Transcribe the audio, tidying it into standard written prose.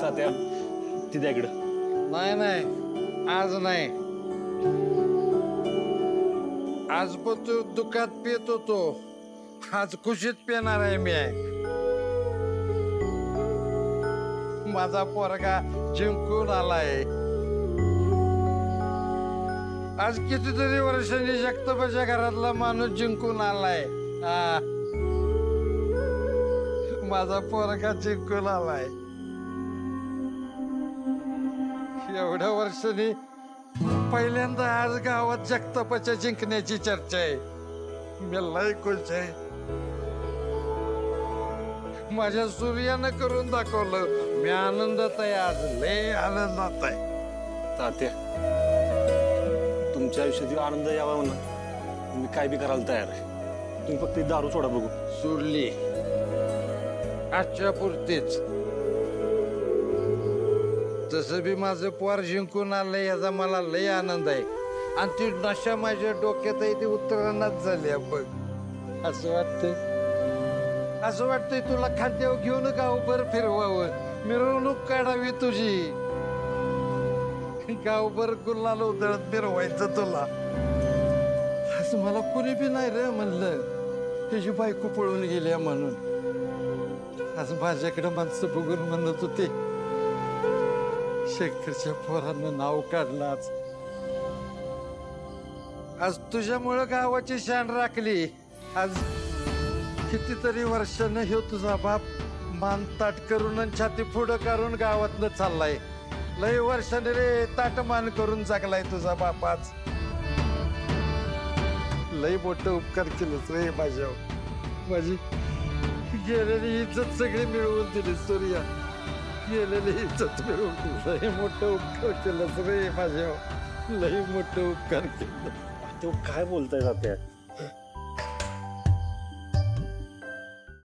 तात्या ती द्या इकडं. नाही नाही, आज नाही. आज पण तू दुखात पित होतो, आज खुशीत पिणार आहे मी. माझा पोरगा जिंकून आलाय. आज कितीतरी वर्षांनी जगतापाच्या घरातला माणूस जिंकून आलाय. माझा पोरगा जिंकून आलाय. एवढ्या वर्षांनी पहिल्यांदा आज गावात जगतापाच्या जिंकण्याची चर्चा आहे. मी लय खुश आहे. माझ्या सूर्यानं करून दाखवलं. मी आनंदात आहे, आज लय आनंदात आहे. तात्या तुमच्या आयुष्यात आनंद यावा म्हणा मी काय बी करायला तयार आहे. तुम्ही फक्त दारू सोडा बघू. सोडली आजच्या पुरतीच. तसं बी माझं पोर जिंकून आलंय याचा मला लय आनंद आहे. आणि ती नशा माझ्या डोक्यात आहे ती उत्तरानाच झाली. आपण असं वाटतंय तुला खांद्यावर घेऊन गावभर फिरवावं, मिरवणूक काढावी तुझी, गावभर गुलाल उधळत फिरवायचं तुला. असं मला कुणी बी नाही रे म्हणलं तुझी बायको पळून गेली म्हणून. आज माझ्याकडे माणसं बघून म्हणत होते शेखरच्या पोरानं नाव काढलं. आज तुझ्यामुळं गावाची शान राखली. आज कितीतरी वर्षानं ह्यो तुझा बाप मान ताट करून आणि छाती पुढं काढून गावातनं चाललाय. लय वर्षाने रे ताट मान करून जगलाय तुझा बाप. आज लय मोठं उपकार केलंच रे माझ्यावर. माझी गेलेली इज्जत सगळी मिळवून दिली सूर्या. गेलेली इज्जत मिळवून दिली. लय मोठं उपकार केलंच रे माझ्यावर. लय मोठं उपकार केलं. तो काय बोलताय तात्या?